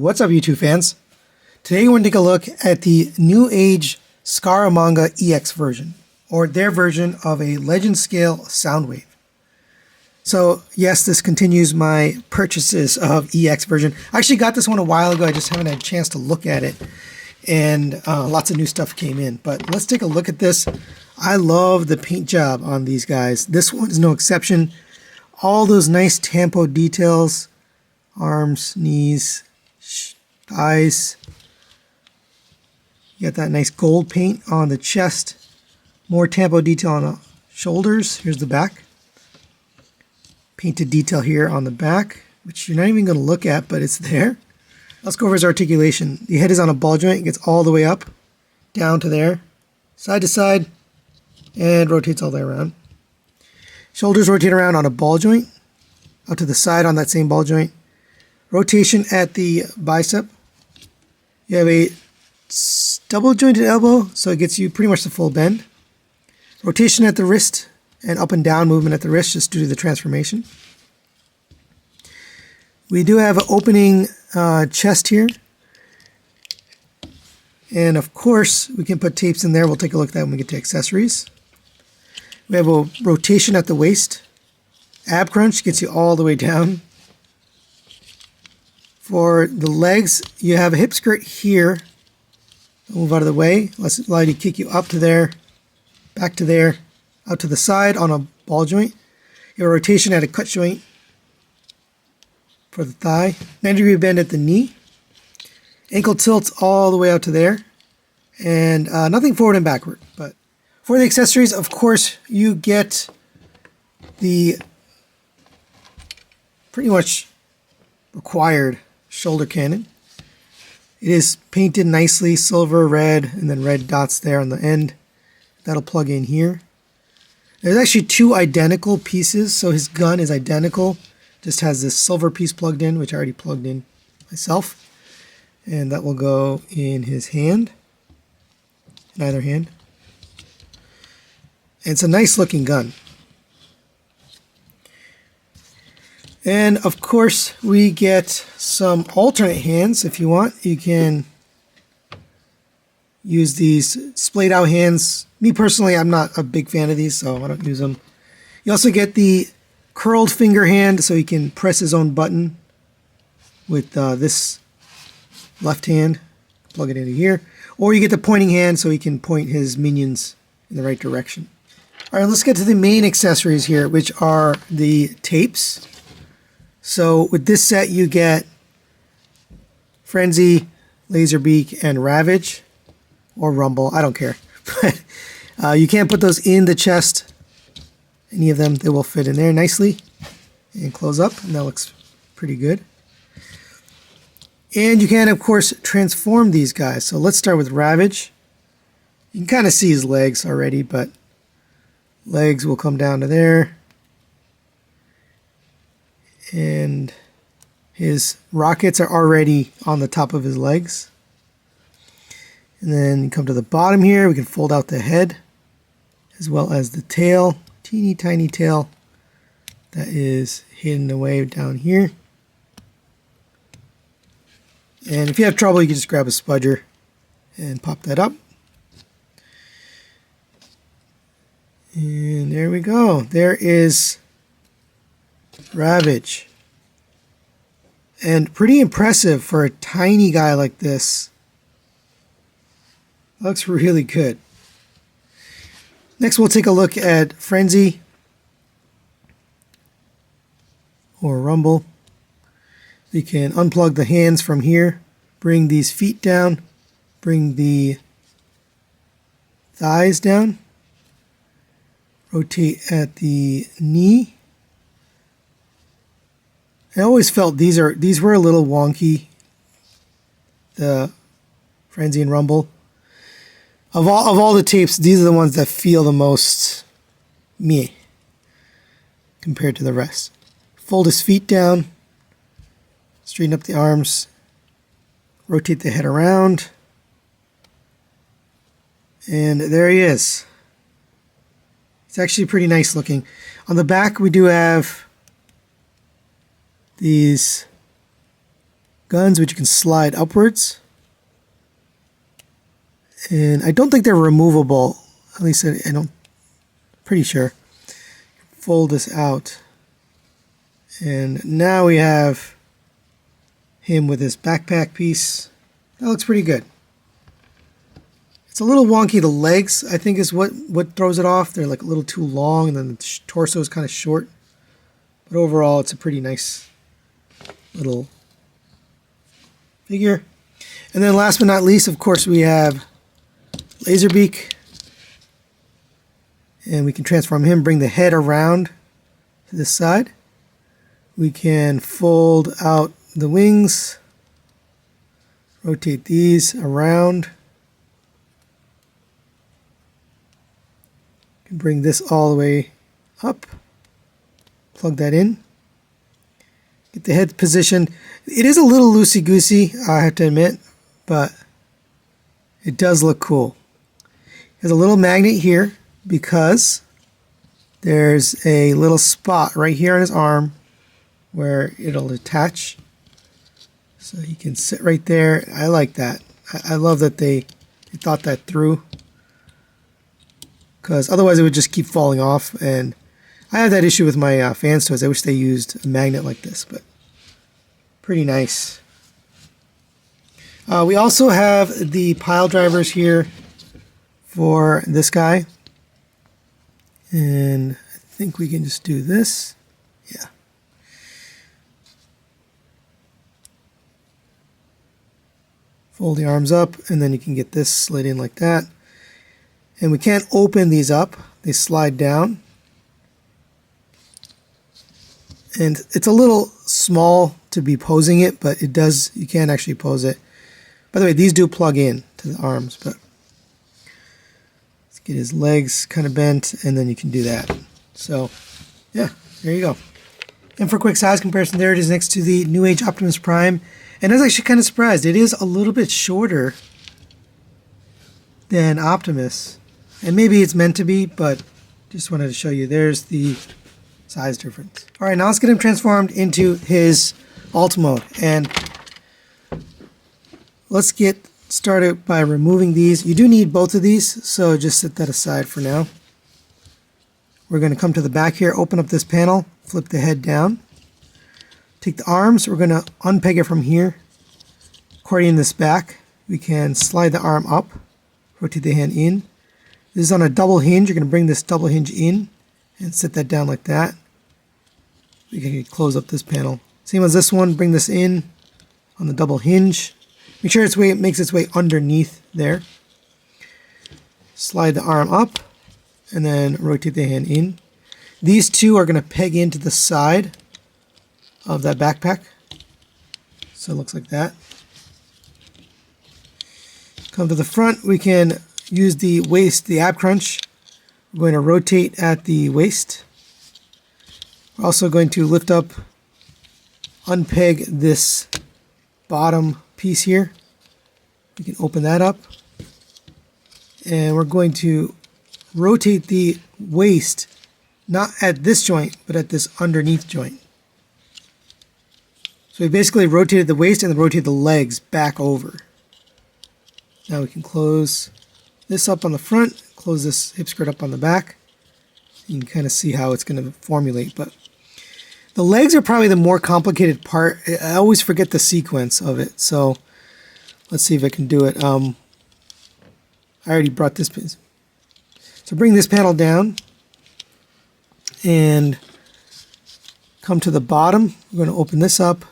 What's up, YouTube fans? Today we're going to take a look at the Newage Scaramanga EX version, or their version of a legend scale Soundwave. So yes, this continues my purchases of EX version. I actually got this one a while ago, I just haven't had a chance to look at it, and lots of new stuff came in. But let's take a look at this. I love the paint job on these guys. This one is no exception. All those nice tampo details, arms, knees, thighs. You got that nice gold paint on the chest. More tampo detail on the shoulders. Here's the back. Painted detail here on the back, which you're not even going to look at, but it's there. Let's go over his articulation. The head is on a ball joint. It gets all the way up, down to there, side to side, and rotates all the way around. Shoulders rotate around on a ball joint, out to the side on that same ball joint. Rotation at the bicep. You have a double jointed elbow, so it gets you pretty much the full bend. Rotation at the wrist and up and down movement at the wrist, just due to the transformation. We do have an opening chest here. And of course, we can put tapes in there. We'll take a look at that when we get to accessories. We have a rotation at the waist. Ab crunch gets you all the way down. For the legs, you have a hip skirt here. Move out of the way. Let's allow you to kick you up to there, back to there, out to the side on a ball joint. You have a rotation at a cut joint for the thigh. 90-degree bend at the knee. Ankle tilts all the way out to there. And nothing forward and backward. But for the accessories, of course, you get the pretty much required shoulder cannon. It is painted nicely, silver, red, and then red dots there on the end. That'll plug in here. There's actually two identical pieces, so his gun is identical. Just has this silver piece plugged in, which I already plugged in myself. And that will go in his hand, in either hand. And it's a nice looking gun. And of course, we get some alternate hands. If you want, you can use these splayed out hands. Me personally, I'm not a big fan of these, so I don't use them. You also get the curled finger hand, so he can press his own button with this left hand. Plug it into here. Or you get the pointing hand, so he can point his minions in the right direction. All right, let's get to the main accessories here, which are the tapes. So with this set, you get Frenzy, Laserbeak, and Ravage, or Rumble. I don't care. But you can't put those in the chest. Any of them, they will fit in there nicely and close up, and that looks pretty good. And you can, of course, transform these guys. So let's start with Ravage. You can kind of see his legs already, but legs will come down to there. And his rockets are already on the top of his legs. And then you come to the bottom here, we can fold out the head as well as the tail, teeny tiny tail that is hidden away down here. And if you have trouble, you can just grab a spudger and pop that up. And there we go. There is Ravage. And pretty impressive for a tiny guy like this. Looks really good. Next, we'll take a look at Frenzy or Rumble. You can unplug the hands from here, bring these feet down, bring the thighs down, rotate at the knee. I always felt these were a little wonky, the Frenzy and Rumble. Of all the tapes, these are the ones that feel the most meh compared to the rest. Fold his feet down, straighten up the arms, rotate the head around, and there he is. It's actually pretty nice looking. On the back, we do have these guns, which you can slide upwards. And I don't think they're removable. At least I don't. Pretty sure. Fold this out. And now we have him with his backpack piece. That looks pretty good. It's a little wonky. The legs, I think, is what throws it off. They're like a little too long, and then the torso is kind of short. But overall, it's a pretty nice little figure. And then last but not least, of course, we have Laserbeak. And we can transform him, bring the head around to this side. We can fold out the wings, rotate these around. Can bring this all the way up, plug that in. Get the head positioned. It is a little loosey-goosey, I have to admit, but it does look cool. There's a little magnet here because there's a little spot right here on his arm where it'll attach. So he can sit right there. I like that. I love that they thought that through, because otherwise it would just keep falling off. And I have that issue with my fans toys. I wish they used a magnet like this, but pretty nice. We also have the pile drivers here for this guy. And I think we can just do this. Yeah. Fold the arms up, and then you can get this slid in like that. And we can't open these up. They slide down. And it's a little small to be posing it, but it does, you can actually pose it. By the way, these do plug in to the arms, but let's get his legs kind of bent, and then you can do that. So, yeah, there you go. And for a quick size comparison, there it is next to the Newage Optimus Prime. And I was actually kind of surprised. It is a little bit shorter than Optimus. And maybe it's meant to be, but just wanted to show you. There's the size difference. All right, now let's get him transformed into his alt mode. And let's get started by removing these. You do need both of these, so just set that aside for now. We're going to come to the back here, open up this panel, flip the head down. Take the arms, we're going to unpeg it from here. Accordion this back. We can slide the arm up, rotate the hand in. This is on a double hinge. You're going to bring this double hinge in and set that down like that. We can close up this panel. Same as this one, bring this in on the double hinge. Make sure it makes its way underneath there. Slide the arm up and then rotate the hand in. These two are going to peg into the side of that backpack. So it looks like that. Come to the front, we can use the waist, the ab crunch. We're going to rotate at the waist. We're also going to lift up, unpeg this bottom piece here. We can open that up. And we're going to rotate the waist, not at this joint, but at this underneath joint. So we basically rotated the waist and then rotated the legs back over. Now we can close this up on the front, close this hip skirt up on the back. You can kind of see how it's going to formulate. But the legs are probably the more complicated part. I always forget the sequence of it. So let's see if I can do it. I already brought this piece. So bring this panel down and come to the bottom. We're going to open this up.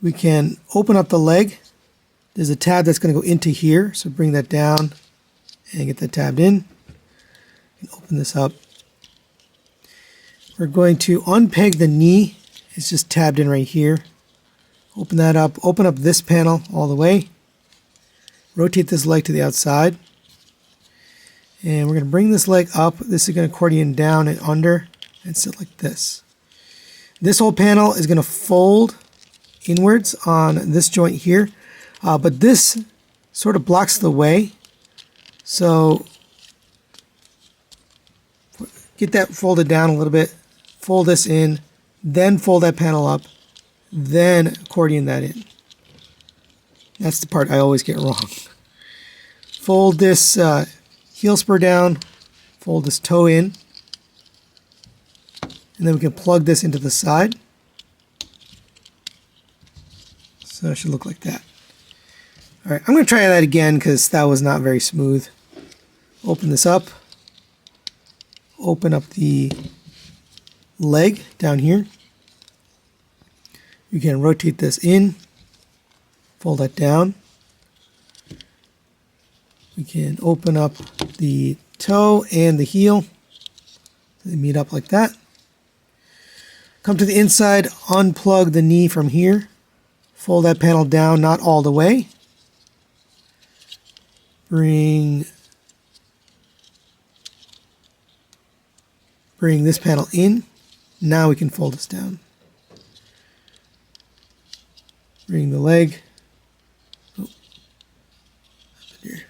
We can open up the leg. There's a tab that's going to go into here. So bring that down and get that tabbed in. And open this up. We're going to unpeg the knee. It's just tabbed in right here. Open that up. Open up this panel all the way. Rotate this leg to the outside. And we're going to bring this leg up. This is going to accordion down and under and sit like this. This whole panel is going to fold inwards on this joint here. But this sort of blocks the way. So get that folded down a little bit. Fold this in. Then fold that panel up. Then accordion that in. That's the part I always get wrong. Fold this heel spur down, fold this toe in, and then we can plug this into the side. So it should look like that. All right, I'm going to try that again because that was not very smooth. Open this up. Open up the leg down here. You can rotate this in, fold that down. We can open up the toe and the heel. They meet up like that. Come to the inside, unplug the knee from here. Fold that panel down, not all the way. Bring this panel in. Now we can fold this down. Bring the leg. Oh, here.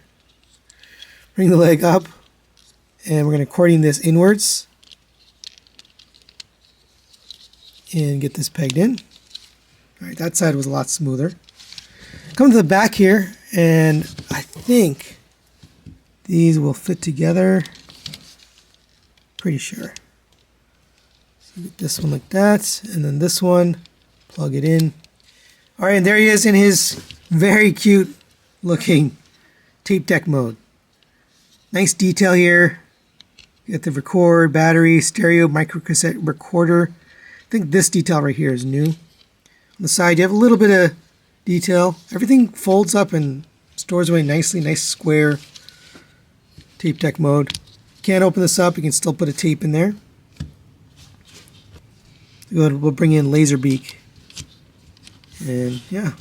Bring the leg up, and we're going to accordion this inwards and get this pegged in. All right, that side was a lot smoother. Come to the back here, and I think these will fit together. Pretty sure. So get this one like that, and then this one, plug it in. All right, and there he is in his very cute looking tape deck mode. Nice detail here. You got the record, battery, stereo, microcassette recorder. I think this detail right here is new. On the side, you have a little bit of detail. Everything folds up and stores away nicely. Nice square tape deck mode. Can't open this up. You can still put a tape in there. We'll bring in Laserbeak. And yeah,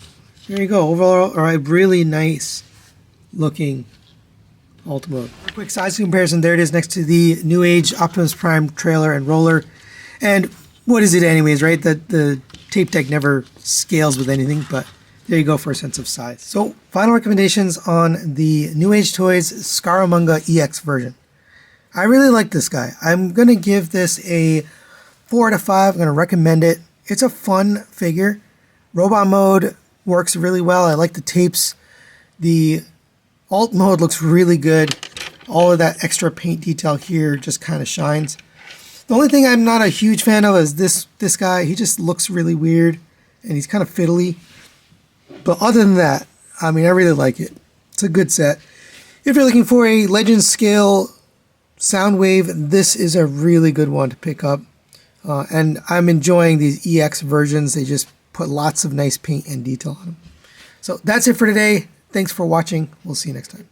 there you go. Overall, all right, really nice looking alt mode. Quick size comparison. There it is next to the Newage Optimus Prime trailer and roller. And what is it anyways, right? The tape deck never scales with anything, but there you go for a sense of size. So final recommendations on the Newage Toys Scaramanga EX version. I really like this guy. I'm going to give this a 4 out of 5. I'm going to recommend it. It's a fun figure. Robot mode works really well. I like the tapes. The alt mode looks really good. All of that extra paint detail here just kind of shines. The only thing I'm not a huge fan of is this guy. He just looks really weird and he's kind of fiddly. But other than that, I mean, I really like it. It's a good set. If you're looking for a Legend scale Soundwave, this is a really good one to pick up. And I'm enjoying these EX versions. They just put lots of nice paint and detail on them. So that's it for today. Thanks for watching. We'll see you next time.